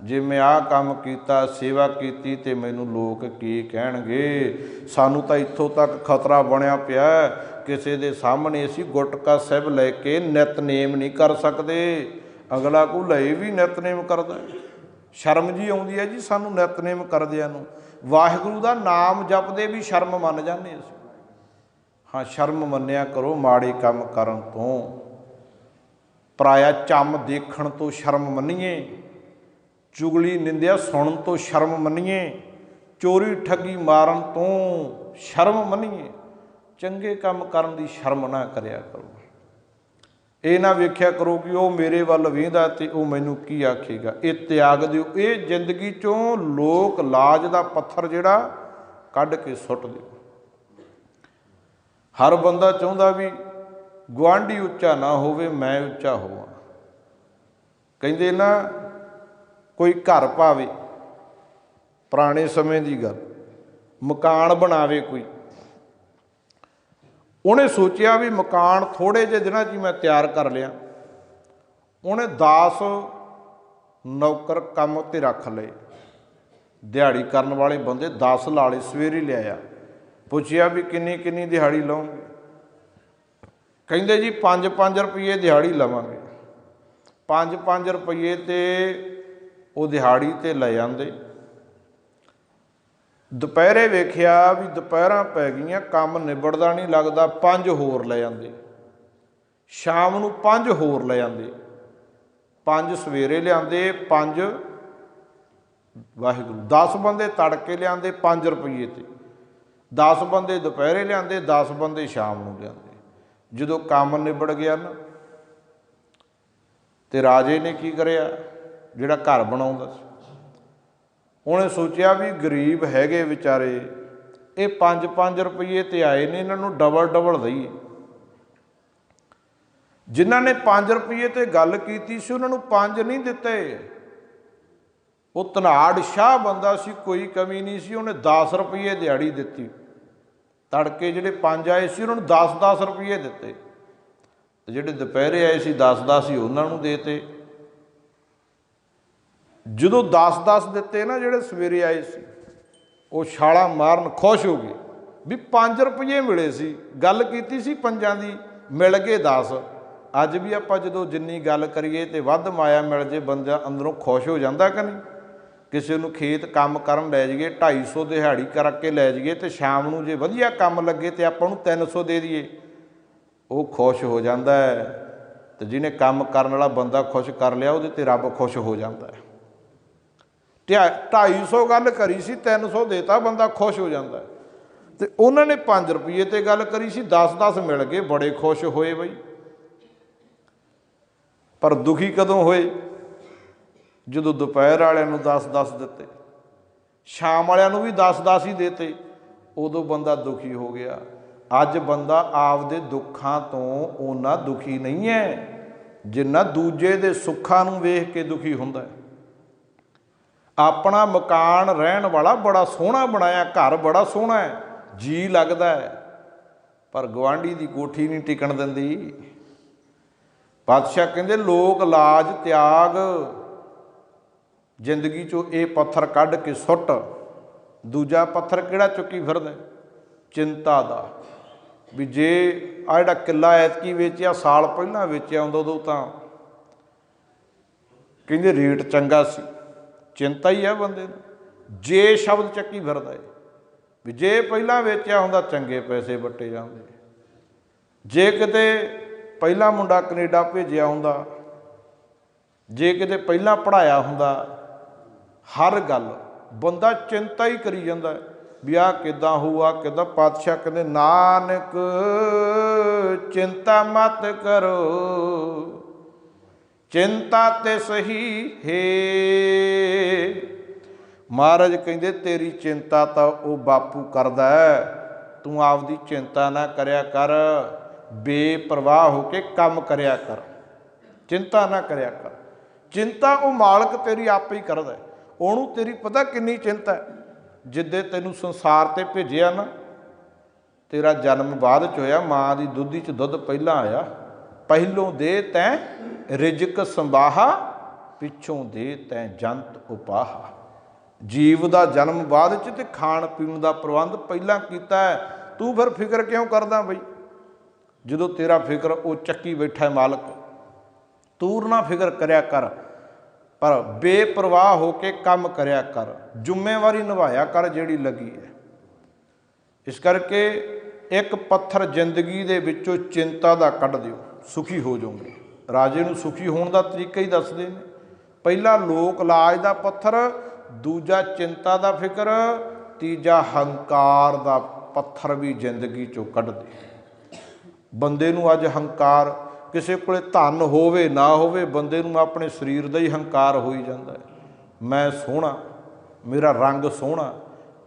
ਜੇ ਮੈਂ ਆਹ ਕੰਮ ਕੀਤਾ, ਸੇਵਾ ਕੀਤੀ, ਤੇ ਮੈਨੂੰ ਲੋਕ ਕੀ ਕਹਿਣਗੇ। ਸਾਨੂੰ ਤਾਂ ਇੱਥੋਂ ਤੱਕ ਖਤਰਾ ਬਣਿਆ ਪਿਆ, ਕਿਸੇ ਦੇ ਸਾਹਮਣੇ ਅਸੀਂ ਗੁਟਕਾ ਸਾਹਿਬ ਲੈ ਕੇ ਨਿਤਨੇਮ ਨਹੀਂ ਕਰ ਸਕਦੇ। ਅਗਲਾ ਕੋ ਲਏ ਵੀ ਨਿਤਨੇਮ ਕਰਦਾ, ਸ਼ਰਮ ਜੀ ਆਉਂਦੀ ਹੈ ਜੀ ਸਾਨੂੰ ਨਿਤਨੇਮ ਕਰਦਿਆਂ ਨੂੰ। ਵਾਹਿਗੁਰੂ ਦਾ ਨਾਮ ਜਪਦੇ ਵੀ ਸ਼ਰਮ ਮੰਨ ਜਾਂਦੇ ਅਸੀਂ। ਹਾਂ, ਸ਼ਰਮ ਮੰਨਿਆ ਕਰੋ ਮਾੜੇ ਕੰਮ ਕਰਨ ਤੋਂ, ਪਰਾਇਆ ਚੰਮ ਦੇਖਣ ਤੋਂ ਸ਼ਰਮ ਮੰਨੀਏ, ਚੁਗਲੀ ਨਿੰਦਿਆ ਸੁਣਨ ਤੋਂ ਸ਼ਰਮ ਮੰਨੀਏ, ਚੋਰੀ ਠੱਗੀ ਮਾਰਨ ਤੋਂ ਸ਼ਰਮ ਮੰਨੀਏ। ਚੰਗੇ ਕੰਮ ਕਰਨ ਦੀ ਸ਼ਰਮ ਨਾ ਕਰਿਆ ਕਰੋ। ਇਹ ਨਾ ਵੇਖਿਆ ਕਰੋ ਕਿ ਉਹ ਮੇਰੇ ਵੱਲ ਵੇਂਦਾ ਤੇ ਉਹ ਮੈਨੂੰ ਕੀ ਆਖੇਗਾ। ਇਹ ਤਿਆਗ ਦਿਓ। ਇਹ ਜ਼ਿੰਦਗੀ 'ਚੋਂ ਲੋਕ ਲਾਜ ਦਾ ਪੱਥਰ ਜਿਹੜਾ ਕੱਢ ਕੇ ਸੁੱਟ ਦਿਓ। ਹਰ ਬੰਦਾ ਚਾਹੁੰਦਾ ਵੀ ਗੁਆਂਢੀ ਉੱਚਾ ਨਾ ਹੋਵੇ ਮੈਂ ਉੱਚਾ ਹੋਵਾਂ। ਕਹਿੰਦੇ ਨਾ ਕੋਈ ਘਰ ਪਾਵੇ, ਪੁਰਾਣੇ ਸਮੇਂ ਦੀ ਗੱਲ, ਮਕਾਨ ਬਣਾਵੇ ਕੋਈ, ਉਹਨੇ ਸੋਚਿਆ ਵੀ ਮਕਾਨ ਥੋੜ੍ਹੇ ਜਿਹੇ ਦਿਨਾਂ 'ਚ ਹੀ ਮੈਂ ਤਿਆਰ ਕਰ ਲਿਆ। ਉਹਨੇ 10 ਨੌਕਰ ਕੰਮ 'ਤੇ ਰੱਖ ਲਏ, ਦਿਹਾੜੀ ਕਰਨ ਵਾਲੇ ਬੰਦੇ 10 ਲਾ ਲਏ। ਸਵੇਰੇ ਲਿਆਇਆ, ਪੁੱਛਿਆ ਵੀ ਕਿੰਨੀ ਕਿੰਨੀ ਦਿਹਾੜੀ ਲਓਗੇ? ਕਹਿੰਦੇ ਜੀ 5-5 ਰੁਪਏ ਦਿਹਾੜੀ ਲਵਾਂਗੇ। 5-5 ਰੁਪਏ 'ਤੇ ਉਹ ਦਿਹਾੜੀ 'ਤੇ ਲੈ ਜਾਂਦੇ। ਦੁਪਹਿਰੇ ਵੇਖਿਆ ਵੀ ਦੁਪਹਿਰਾਂ ਪੈ ਗਈਆਂ, ਕੰਮ ਨਿਬੜਦਾ ਨਹੀਂ ਲੱਗਦਾ, 5 ਹੋਰ ਲੈ ਜਾਂਦੇ। ਸ਼ਾਮ ਨੂੰ 5 ਹੋਰ ਲੈ ਜਾਂਦੇ। 5 ਸਵੇਰੇ ਲਿਆਂਦੇ, 5 ਵਾਹਿਗੁਰੂ 10 ਬੰਦੇ ਤੜਕੇ ਲਿਆਂਦੇ 5 ਰੁਪਏ 'ਤੇ, 10 ਬੰਦੇ ਦੁਪਹਿਰੇ ਲਿਆਂਦੇ, 10 ਬੰਦੇ ਸ਼ਾਮ ਨੂੰ ਲਿਆਂਦੇ। ਜਦੋਂ ਕੰਮ ਨਿਬੜ ਗਿਆ ਨਾ, ਤੇ ਰਾਜੇ ਨੇ ਕੀ ਕਰਿਆ, ਜਿਹੜਾ ਘਰ ਬਣਾਉਂਦਾ ਸੀ, ਉਹਨੇ ਸੋਚਿਆ ਵੀ ਗਰੀਬ ਹੈਗੇ ਵਿਚਾਰੇ, ਇਹ 5-5 ਰੁਪਏ 'ਤੇ ਆਏ ਨੇ, ਇਹਨਾਂ ਨੂੰ ਡਬਲ ਦਈਏ। ਜਿਨ੍ਹਾਂ ਨੇ 5 ਰੁਪਏ 'ਤੇ ਗੱਲ ਕੀਤੀ ਸੀ ਉਹਨਾਂ ਨੂੰ 5 ਨਹੀਂ ਦਿੱਤੇ। ਉਹ ਧਨਾੜ ਸ਼ਾਹ ਬੰਦਾ ਸੀ, ਕੋਈ ਕਮੀ ਨਹੀਂ ਸੀ, ਉਹਨੇ 10 ਰੁਪਏ ਦਿਹਾੜੀ ਦਿੱਤੀ। ਤੜਕੇ ਜਿਹੜੇ 5 ਆਏ ਸੀ ਉਹਨਾਂ ਨੂੰ 10-10 ਰੁਪਏ ਦਿੱਤੇ, ਤੇ ਜਿਹੜੇ ਦੁਪਹਿਰੇ ਆਏ ਸੀ 10-10 ਹੀ ਉਹਨਾਂ ਨੂੰ ਦੇਤੇ। ਜਦੋਂ 10-10 ਦਿੱਤੇ ਨਾ, ਜਿਹੜੇ ਸਵੇਰੇ ਆਏ ਸੀ ਉਹ ਛਾਲਾਂ ਮਾਰਨ ਖੁਸ਼ ਹੋ ਗਏ ਵੀ 5 ਰੁਪਏ ਮਿਲੇ ਸੀ, ਗੱਲ ਕੀਤੀ ਸੀ 5 ਦੀ, ਮਿਲ ਗਏ 10। ਅੱਜ ਵੀ ਆਪਾਂ ਜਦੋਂ ਜਿੰਨੀ ਗੱਲ ਕਰੀਏ ਤੇ ਵੱਧ ਮਾਇਆ ਮਿਲ ਜੇ, ਬੰਦਾ ਅੰਦਰੋਂ ਖੁਸ਼ ਹੋ ਜਾਂਦਾ ਕਿ ਨਹੀਂ? ਕਿਸੇ ਨੂੰ ਖੇਤ ਕੰਮ ਕਰਨ ਲੈ ਜਾਈਏ, 250 ਦਿਹਾੜੀ ਕਰਕੇ ਲੈ ਜਾਈਏ, ਤੇ ਸ਼ਾਮ ਨੂੰ ਜੇ ਵਧੀਆ ਕੰਮ ਲੱਗੇ ਤੇ ਆਪਾਂ ਨੂੰ 300 ਦੇ ਦਈਏ, ਉਹ ਖੁਸ਼ ਹੋ ਜਾਂਦਾ ਹੈ। ਤੇ ਜਿਹਨੇ ਕੰਮ ਕਰਨ ਵਾਲਾ ਬੰਦਾ ਖੁਸ਼ ਕਰ ਲਿਆ, ਉਹਦੇ ਤੇ ਰੱਬ ਖੁਸ਼ ਹੋ ਜਾਂਦਾ ਹੈ। 250 ਗੱਲ ਕਰੀ ਸੀ, 300 ਦੇਤਾ, ਬੰਦਾ ਖੁਸ਼ ਹੋ ਜਾਂਦਾ। ਤੇ ਉਹਨਾਂ ਨੇ 5 ਰੁਪਏ 'ਤੇ ਗੱਲ ਕਰੀ ਸੀ, 10-10 ਮਿਲ ਗਏ, ਬੜੇ ਖੁਸ਼ ਹੋਏ ਬਈ। ਪਰ ਦੁਖੀ ਕਦੋਂ ਹੋਏ? ਜਦੋਂ ਦੁਪਹਿਰ ਵਾਲਿਆਂ ਨੂੰ 10-10 ਦਿੱਤੇ, ਸ਼ਾਮ ਵਾਲਿਆਂ ਨੂੰ ਵੀ 10-10 ਹੀ ਦੇਤੇ, ਉਦੋਂ ਬੰਦਾ ਦੁਖੀ ਹੋ ਗਿਆ। ਅੱਜ ਬੰਦਾ ਆਪਦੇ ਦੁੱਖਾਂ ਤੋਂ ਓਨਾ ਦੁਖੀ ਨਹੀਂ ਹੈ ਜਿੰਨਾ ਦੂਜੇ ਦੇ ਸੁੱਖਾਂ ਨੂੰ ਵੇਖ ਕੇ ਦੁਖੀ ਹੁੰਦਾ ਹੈ। ਆਪਣਾ ਮਕਾਨ ਰਹਿਣ ਵਾਲਾ ਬੜਾ ਸੋਹਣਾ ਬਣਾਇਆ, ਘਰ ਬੜਾ ਸੋਹਣਾ ਹੈ, ਜੀ ਲੱਗਦਾ ਹੈ, ਪਰ ਗੁਆਂਢੀ ਦੀ ਕੋਠੀ ਨਹੀਂ ਟਿਕਣ ਦਿੰਦੀ। ਪਾਤਸ਼ਾਹ ਕਹਿੰਦੇ ਲੋਕ ਲਾਜ ਤਿਆਗ, ਜ਼ਿੰਦਗੀ 'ਚੋਂ ਇਹ ਪੱਥਰ ਕੱਢ ਕੇ ਸੁੱਟ। ਦੂਜਾ ਪੱਥਰ ਕਿਹੜਾ ਚੁੱਕੀ ਫਿਰਦਾ? ਚਿੰਤਾ ਦਾ। ਵੀ ਜੇ ਆ ਜਿਹੜਾ ਕਿੱਲਾ ਐਤਕੀ ਵੇਚਿਆ, ਸਾਲ ਪਹਿਲਾਂ ਵੇਚਿਆ ਹੁੰਦਾ, ਉਦੋਂ ਤਾਂ ਕਹਿੰਦੇ ਰੇਟ ਚੰਗਾ ਸੀ। ਚਿੰਤਾ ਹੀ ਹੈ ਬੰਦੇ ਨੂੰ। ਜੇ ਸ਼ਬਦ ਚੱਕੀ ਫਿਰਦਾ ਹੈ ਵੀ ਜੇ ਪਹਿਲਾਂ ਵੇਚਿਆ ਹੁੰਦਾ ਚੰਗੇ ਪੈਸੇ ਵੱਟੇ ਜਾਂਦੇ, ਜੇ ਕਿਤੇ ਪਹਿਲਾਂ ਮੁੰਡਾ ਕਨੇਡਾ ਭੇਜਿਆ ਹੁੰਦਾ, ਜੇ ਕਿਤੇ ਪਹਿਲਾਂ ਪੜ੍ਹਾਇਆ ਹੁੰਦਾ। ਹਰ ਗੱਲ ਬੰਦਾ ਚਿੰਤਾ ਹੀ ਕਰੀ ਜਾਂਦਾ ਵੀ ਆਹ ਕਿੱਦਾਂ ਹੋਊ, ਕਿੱਦਾਂ। ਪਾਤਸ਼ਾਹ ਕਹਿੰਦੇ ਨਾਨਕ ਚਿੰਤਾ ਮਤ ਕਰੋ, ਚਿੰਤਾ ਤੇ ਸਹੀ ਹੈ। ਮਹਾਰਾਜ ਕਹਿੰਦੇ ਤੇਰੀ ਚਿੰਤਾ ਤਾਂ ਉਹ ਬਾਪੂ ਕਰਦਾ ਹੈ, ਤੂੰ ਆਪਦੀ ਚਿੰਤਾ ਨਾ ਕਰਿਆ ਕਰ, ਬੇਪਰਵਾਹ ਹੋ ਕੇ ਕੰਮ ਕਰਿਆ ਕਰ, ਚਿੰਤਾ ਨਾ ਕਰਿਆ ਕਰ। ਚਿੰਤਾ ਉਹ ਮਾਲਕ ਤੇਰੀ ਆਪੇ ਹੀ ਕਰਦਾ, ਉਹਨੂੰ ਤੇਰੀ ਪਤਾ ਕਿੰਨੀ ਚਿੰਤਾ ਹੈ। ਜਿੱਦੇ ਤੈਨੂੰ ਸੰਸਾਰ 'ਤੇ ਭੇਜਿਆ ਨਾ, ਤੇਰਾ ਜਨਮ ਬਾਅਦ 'ਚ ਹੋਇਆ, ਮਾਂ ਦੀ ਦੁੱਧੀ 'ਚ ਦੁੱਧ ਪਹਿਲਾਂ ਆਇਆ। ਪਹਿਲੋਂ ਦੇ ਤੈਂ ਰਿਜ਼ਕ ਸੰਭਾਹਾ, ਪਿੱਛੋਂ ਦੇ ਤੈਂ ਜੰਤ ਉਪਾਹਾ। ਜੀਵ ਦਾ ਜਨਮ ਬਾਅਦ 'ਚ ਤੇ ਖਾਣ ਪੀਣ ਦਾ ਪ੍ਰਬੰਧ ਪਹਿਲਾਂ ਕੀਤਾ ਹੈ। ਤੂੰ ਫਿਰ ਫਿਕਰ ਕਿਉਂ ਕਰਦਾ ਬਈ? ਜਦੋਂ ਤੇਰਾ ਫਿਕਰ ਉਹ ਚੱਕੀ ਬੈਠਾ ਮਾਲਕ, ਤੂੰ ਨਾ ਫਿਕਰ ਕਰਿਆ ਕਰ, ਪਰ ਬੇਪਰਵਾਹ ਹੋ ਕੇ ਕੰਮ ਕਰਿਆ ਕਰ, ਜ਼ਿੰਮੇਵਾਰੀ ਨਿਭਾਇਆ ਕਰ ਜਿਹੜੀ ਲੱਗੀ ਹੈ। ਇਸ ਕਰਕੇ ਇੱਕ ਪੱਥਰ ਜ਼ਿੰਦਗੀ ਦੇ ਵਿੱਚੋਂ ਚਿੰਤਾ ਦਾ ਕੱਢ ਦਿਓ, ਸੁਖੀ ਹੋ ਜਾਓਗੇ। ਰਾਜੇ ਨੂੰ ਸੁਖੀ ਹੋਣ ਦਾ ਤਰੀਕਾ ਹੀ ਦੱਸਦੇ ਨੇ। ਪਹਿਲਾ ਲੋਕ ਲਾਜ ਦਾ ਪੱਥਰ, ਦੂਜਾ ਚਿੰਤਾ ਦਾ ਫਿਕਰ, ਤੀਜਾ ਹੰਕਾਰ ਦਾ ਪੱਥਰ ਵੀ ਜ਼ਿੰਦਗੀ 'ਚੋਂ ਕੱਢ ਦੇ। ਬੰਦੇ ਨੂੰ ਅੱਜ ਹੰਕਾਰ, ਕਿਸੇ ਕੋਲੇ ਧਨ ਹੋਵੇ ਨਾ ਹੋਵੇ, ਬੰਦੇ ਨੂੰ ਆਪਣੇ ਸਰੀਰ ਦਾ ਹੀ ਹੰਕਾਰ ਹੋਈ ਜਾਂਦਾ ਹੈ। ਮੈਂ ਸੋਹਣਾ, ਮੇਰਾ ਰੰਗ ਸੋਹਣਾ,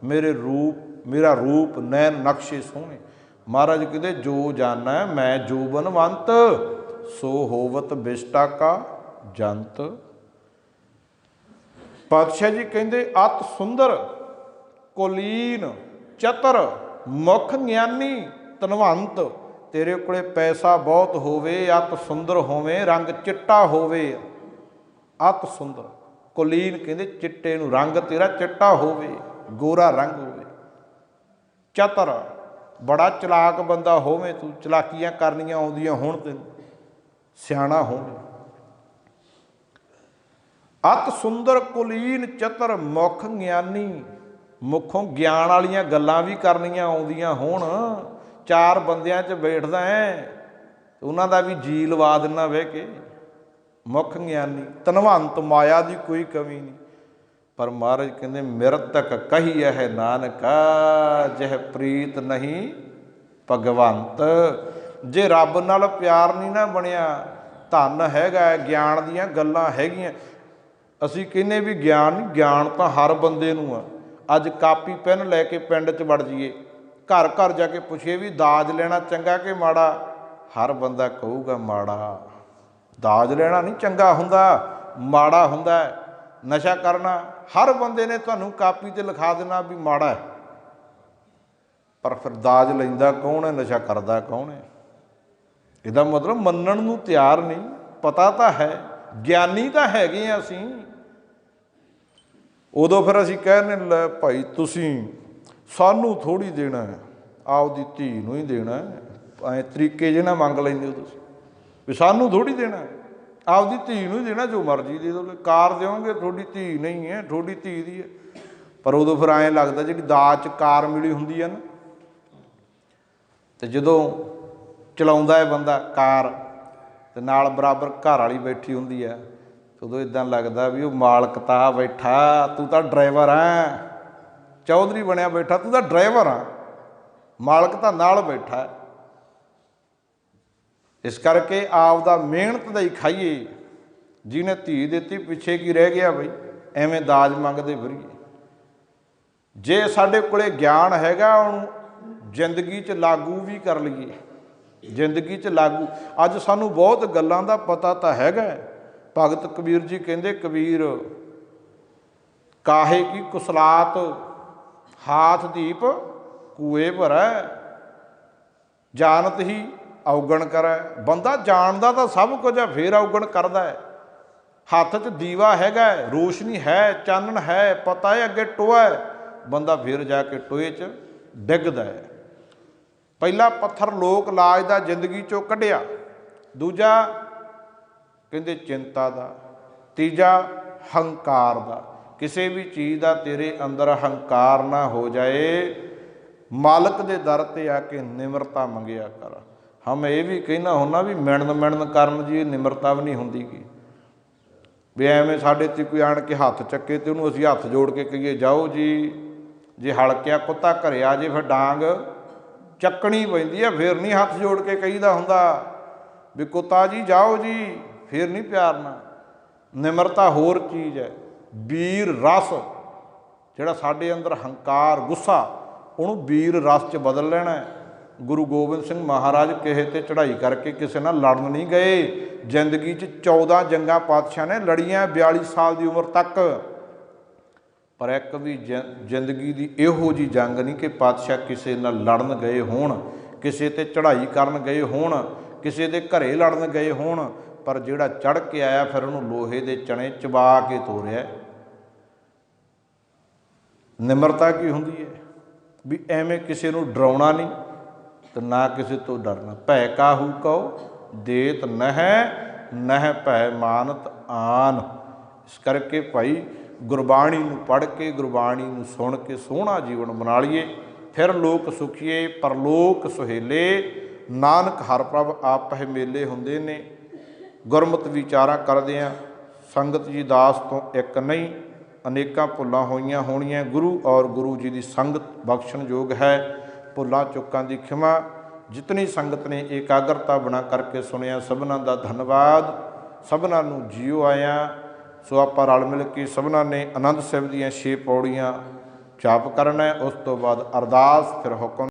ਮੇਰਾ ਰੂਪ ਨੈਣ ਨਕਸ਼ੇ ਸੋਹਣੇ। महाराज कहते जो जाना मैं जोबनवंत सो होवत बिष्टा का जंत। पातशाह जी कहते अत सुंदर कुलीन चतर मुख ज्ञानी धनवंत। तेरे कोले पैसा बहुत होवे, अत सुंदर होवे, रंग चिट्टा होवे। अत सुंदर कुलीन कहते चिट्टे नूं, रंग तेरा चिट्टा होवे, गोरा रंग होवे। चतर बड़ा चलाक बंदा होवे, तू चलाकियां करनियां आउंदियां होण, तैनूं सियाणा होवे। अत सुंदर कुलीन चतर मुख ज्ञानी, मुखों ज्ञान वालियां गल्लां भी करनियां आउंदियां होण। चार बंदियां 'च बैठदा है उन्हां दा भी जी लवा दिना बह के। मुख ज्ञानी धनवंत, माया की कोई कमी नहीं। पर महाराज कहते मृतक कही है नानका जह प्रीत नहीं भगवंत। जे रब नाल प्यार नहीं ना बनिया, धन हैगा, ज्ञान दीयां गल्लां हैगियां, असीं कहने भी ज्ञान नहीं, ज्ञान तो हर बंदे नूं आ। अज कापी पैन लैके पिंड 'च वड़ जाइए, घर घर जाके पुछिए भी दाज लेना चंगा कि माड़ा, हर बंदा कहूगा माड़ा। दाज लेना नहीं चंगा हुंदा, माड़ा हुंदा। नशा करना हर बंदे ने तुहानूं कापी ते लिखा देना भी माड़ा है, पर फिर दाज लैंदा कौन है, नशा करदा कौन है? इहदा मतलब मन्नण नूं तैयार नहीं। पता तो है, ज्ञानी तो हैगे आ असीं। उदों फिर असीं कहने लै भाई तुसीं सानूं थोड़ी देना है, आपदी धी नूं ही देना है। ऐ तरीके जे ना मंग लैंदे हो तुसीं भी सानूं थोड़ी देना है, आपदी धी नूं ही देना, जो मर्जी दे दो। कार देओगे थोड़ी धी नहीं है, थोड़ी धी दी है। पर उदों फिर ऐं लगदा जिहड़ी दाज कार मिली हुंदी है ना, ते जदों चलाउंदा है बंदा कार ते नाल बराबर घर वाली बैठी हुंदी है, उदों इदां लगदा भी वो मालक तां बैठा, तू तां ड्राइवर है, चौधरी बनया बैठा, तू तां ड्राइवर आ, मालक तां नाल बैठा है। इस करके आपदा मेहनत दा ही खाइए। जिन्हें धी दित्ती पिछे की रह गया बई, एवें दाज मंगदे फिरीए। जे साडे कोले ज्ञान हैगा, उहनूं जिंदगी च लागू भी कर लईए, जिंदगी च लागू। अज सानूं बहुत गल्लां दा पता तां हैगा। भगत कबीर जी कहंदे, कबीर काहे की कुसलात हाथ दीप कूए भरै, जानत ही औगण करै। बंदा जानदा तां सब कुछ है, फिर औगण करदा है। हत्थ 'च दीवा हैगा, रोशनी है, चानण है, पता है अगे टोआ है, बंदा फिर जाके टोए 'च डिगदा है। पहला पत्थर लोक लाज दा जिंदगी 'चों कढ़िया, दूजा कहंदे चिंता दा, तीजा हंकार दा। किसी भी चीज़ का तेरे अंदर हंकार ना हो जाए, मालक दे दर ते आके निमरता मंगिया कर। हम ये भी कहना होना भी मिणन मिणन करन जी निमरता भी नहीं हुंदी गी। भी एवें साडे ते कोई आण के हत्थ चक्के तो उहनूं असीं हत्थ जोड़ के कहिए जाओ जी, जे हलकिया कुत्ता घरे आ जे फिर डांग चक्कनी पैंदी है, फिर नहीं हत्थ जोड़ के कहीदा हुंदा भी कुत्ता जी जाओ जी, फिर नहीं प्यार ना। निमरता होर चीज़ है। वीर रस जिहड़ा साडे अंदर हंकार गुस्सा, उहनूं वीर रस च बदल लेना है। गुरु गोबिंद सिंह महाराज किसे ते चढ़ाई करके किसी नाल लड़न नहीं गए। जिंदगी 'च 14 जंगां पातशाह ने लड़ियां 42 साल की उम्र तक, पर एक भी जिंदगी की इहो जी जंग नहीं कि पातशाह किसी नाल लड़न गए होण, किसी ते चढ़ाई करन गए होण, किसी दे घरे लड़न गए होण। पर जिहड़ा चढ़ के आया फिर उन्होंने लोहे दे चने चबा के तोड़िया। निमरता की हुंदी है भी एवें किसी नूं डराउणा नहीं तो ना किसी तो डरना। भै काहू कहो देत नह नह भै मानत आन। इस करके भाई गुरबाणी नूं पढ़ के, गुरबाणी नूं सुन के सोहना जीवन बना लीए, फिर लोक सुखीए परलोक सुहेले। नानक हर प्रभ आपह मेले हुंदे ने। गुरमत विचारा करदिआं संगत जी दास तो एक नहीं, अनेकां भुल्लां होईआं होणीआं। गुरु और गुरु जी की संगत बख्शण योग है। भुल्लां चुकां की खिमा। जितनी संगत ने एकाग्रता बना करके सुनिया, सबना का धन्यवाद। सबना नूं जीओ आया। सो आपां रल मिल के सबना ने आनंद साहिब दीआं 6 पौड़ियां जाप करना है। उस तो बाद अरदास, फिर हुक्म